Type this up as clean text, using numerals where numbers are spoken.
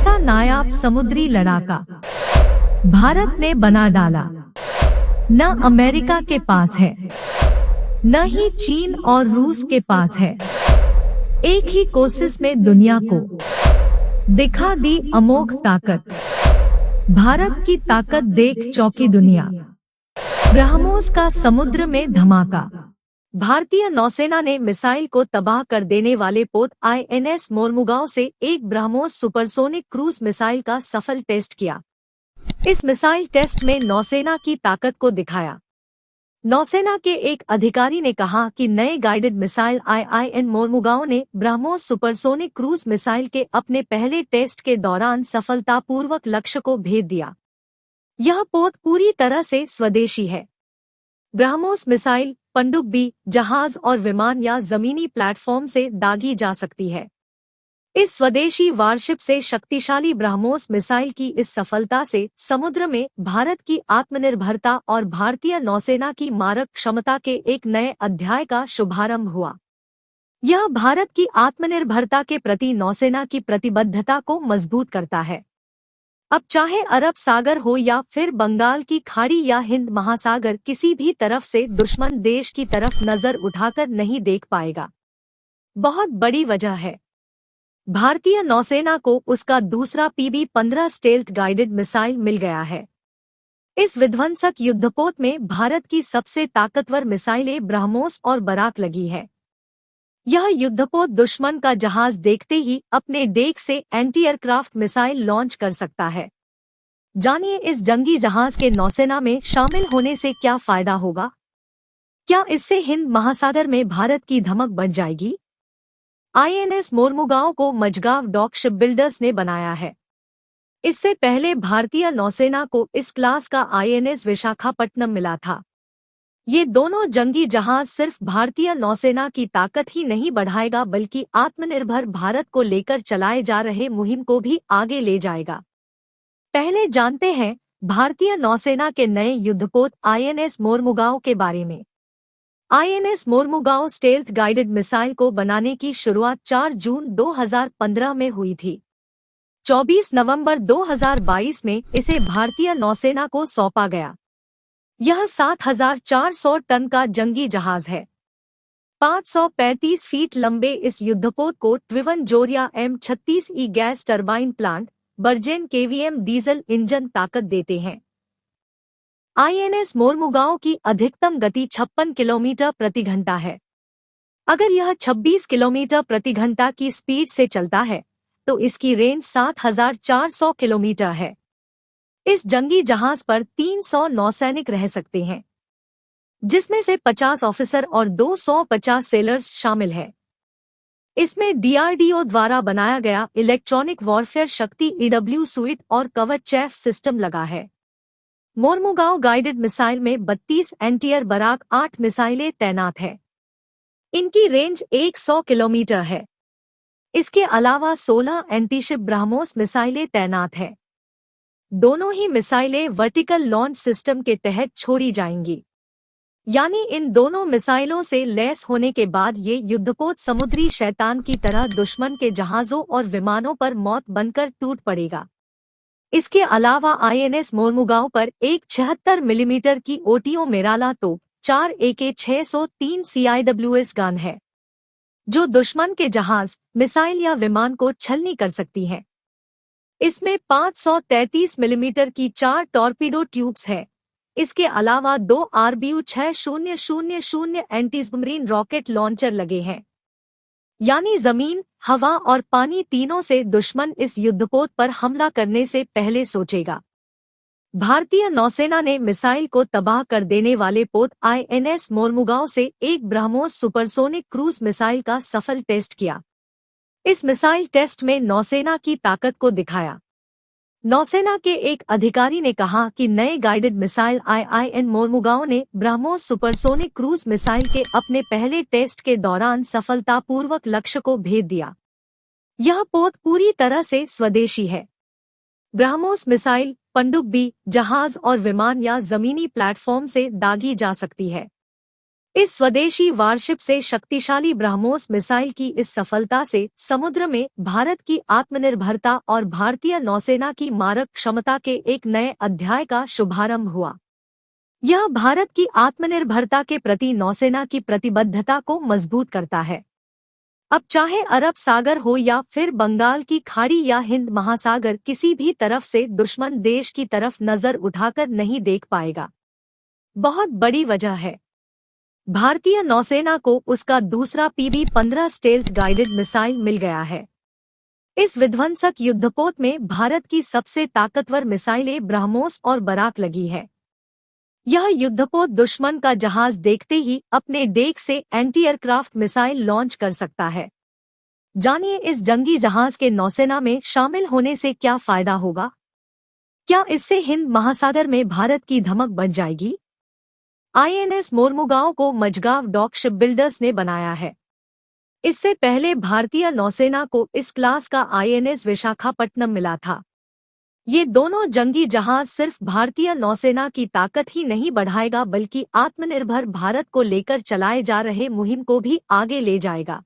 ऐसा नायाब समुद्री लड़ाका भारत ने बना डाला। न अमेरिका के पास है, न ही चीन और रूस के पास है। एक ही कोशिश में दुनिया को दिखा दी अमोघ ताकत। भारत की ताकत देख चौंकी दुनिया। ब्रह्मोस का समुद्र में धमाका। भारतीय नौसेना ने मिसाइल को तबाह कर देने वाले पोत INS मोरमुगांव से एक ब्रह्मोस सुपरसोनिक क्रूज मिसाइल का सफल टेस्ट किया। इस मिसाइल टेस्ट में नौसेना की ताकत को दिखाया। नौसेना के एक अधिकारी ने कहा कि नए गाइडेड मिसाइल IIN मोरमुगांव ने ब्रह्मोस सुपरसोनिक क्रूज मिसाइल के अपने पहले टेस्ट के दौरान सफलतापूर्वक लक्ष्य को भेद दिया। यह पोत पूरी तरह से स्वदेशी है। ब्रह्मोस मिसाइल पनडुब्बी, जहाज और विमान या जमीनी प्लेटफॉर्म से दागी जा सकती है। इस स्वदेशी वारशिप से शक्तिशाली ब्रह्मोस मिसाइल की इस सफलता से समुद्र में भारत की आत्मनिर्भरता और भारतीय नौसेना की मारक क्षमता के एक नए अध्याय का शुभारंभ हुआ। यह भारत की आत्मनिर्भरता के प्रति नौसेना की प्रतिबद्धता को मजबूत करता है। अब चाहे अरब सागर हो या फिर बंगाल की खाड़ी या हिंद महासागर, किसी भी तरफ से दुश्मन देश की तरफ नजर उठाकर नहीं देख पाएगा। बहुत बड़ी वजह है, भारतीय नौसेना को उसका दूसरा PB-15 स्टेल्थ गाइडेड मिसाइल मिल गया है। इस विध्वंसक युद्धपोत में भारत की सबसे ताकतवर मिसाइलें ब्रह्मोस और बराक लगी है। यह युद्धपोत दुश्मन का जहाज देखते ही अपने डेक से एंटी एयरक्राफ्ट मिसाइल लॉन्च कर सकता है। जानिए इस जंगी जहाज के नौसेना में शामिल होने से क्या फायदा होगा। क्या इससे हिंद महासागर में भारत की धमक बढ़ जाएगी? INS मोरमुगांव को मझगांव डॉक शिपबिल्डर्स ने बनाया है। इससे पहले भारतीय नौसेना को इस क्लास का INS विशाखापट्टनम मिला था। ये दोनों जंगी जहाज सिर्फ भारतीय नौसेना की ताकत ही नहीं बढ़ाएगा, बल्कि आत्मनिर्भर भारत को लेकर चलाए जा रहे मुहिम को भी आगे ले जाएगा। पहले जानते हैं भारतीय नौसेना के नए युद्धपोत INS मोरमुगांव के बारे में। INS Mormugao stealth guided missile को बनाने की शुरुआत 4 जून 2015 में हुई थी। 24 नवंबर 2022 में इसे भारतीय नौसेना को सौंपा गया। यह 7,400 टन का जंगी जहाज है। 535 फीट लंबे इस युद्धपोत को twin Zorya M36E gas turbine plant, Bergen KVM diesel engine ताकत देते हैं। INS मोरमुगांव की अधिकतम गति 56 किलोमीटर प्रति घंटा है। अगर यह 26 किलोमीटर प्रति घंटा की स्पीड से चलता है तो इसकी रेंज 7,400 किलोमीटर है। इस जंगी जहाज पर 300 नौसैनिक रह सकते हैं, जिसमें से 50 ऑफिसर और 250 सेलर्स शामिल हैं। इसमें DRDO द्वारा बनाया गया इलेक्ट्रॉनिक वॉरफेयर शक्ति EW सुइट और कवच चैफ सिस्टम लगा है। मोरमुगांव गाइडेड मिसाइल में 32 एंटी-एयर बराक 8 मिसाइलें तैनात है। इनकी रेंज 100 किलोमीटर है। इसके अलावा 16 एंटीशिप ब्रह्मोस मिसाइलें तैनात है। दोनों ही मिसाइलें वर्टिकल लॉन्च सिस्टम के तहत छोड़ी जाएंगी, यानी इन दोनों मिसाइलों से लैस होने के बाद ये युद्धपोत समुद्री शैतान की तरह दुश्मन के जहाजों और विमानों पर मौत बनकर टूट पड़ेगा। इसके अलावा INS मोरमुगांव पर एक 76 मिलीमीटर की OTO मेराला तोप, 4 AK-603 CIWS गन है, जो दुश्मन के जहाज, मिसाइल या विमान को छलनी कर सकती है। इसमें 533 मिलीमीटर की 4 टॉर्पीडो ट्यूब्स है। इसके अलावा 2 RBU-6000 anti submarine rocket launcher लगे हैं, यानी जमीन, हवा और पानी तीनों से दुश्मन इस युद्धपोत पर हमला करने से पहले सोचेगा। भारतीय नौसेना ने मिसाइल को तबाह कर देने वाले पोत INS मोरमुगांव से एक ब्रह्मोस सुपरसोनिक क्रूज मिसाइल का सफल टेस्ट किया। इस मिसाइल टेस्ट में नौसेना की ताकत को दिखाया। नौसेना के एक अधिकारी ने कहा कि नए गाइडेड मिसाइल IIN मोरमुगांव ने ब्रह्मोस सुपरसोनिक क्रूज मिसाइल के अपने पहले टेस्ट के दौरान सफलतापूर्वक लक्ष्य को भेद दिया। यह पोत पूरी तरह से स्वदेशी है। ब्रह्मोस मिसाइल पनडुब्बी, जहाज और विमान या जमीनी प्लेटफॉर्म से दागी जा सकती है। इस स्वदेशी वारशिप से शक्तिशाली ब्रह्मोस मिसाइल की इस सफलता से समुद्र में भारत की आत्मनिर्भरता और भारतीय नौसेना की मारक क्षमता के एक नए अध्याय का शुभारंभ हुआ। यह भारत की आत्मनिर्भरता के प्रति नौसेना की प्रतिबद्धता को मजबूत करता है। अब चाहे अरब सागर हो या फिर बंगाल की खाड़ी या हिंद महासागर, किसी भी तरफ से दुश्मन देश की तरफ नजर उठाकर नहीं देख पाएगा। बहुत बड़ी वजह है, भारतीय नौसेना को उसका दूसरा PB-15 स्टेल्थ गाइडेड मिसाइल मिल गया है। इस विध्वंसक युद्धपोत में भारत की सबसे ताकतवर मिसाइलें ब्रह्मोस और बराक लगी है। यह युद्धपोत दुश्मन का जहाज देखते ही अपने डेक से एंटी एयरक्राफ्ट मिसाइल लॉन्च कर सकता है। जानिए इस जंगी जहाज के नौसेना में शामिल होने से क्या फायदा होगा। क्या इससे हिंद महासागर में भारत की धमक बढ़ जाएगी? INS मोरमुगांव को मझगांव डॉक शिपबिल्डर्स ने बनाया है। इससे पहले भारतीय नौसेना को इस क्लास का INS विशाखापट्टनम मिला था। ये दोनों जंगी जहाज सिर्फ भारतीय नौसेना की ताकत ही नहीं बढ़ाएगा, बल्कि आत्मनिर्भर भारत को लेकर चलाए जा रहे मुहिम को भी आगे ले जाएगा।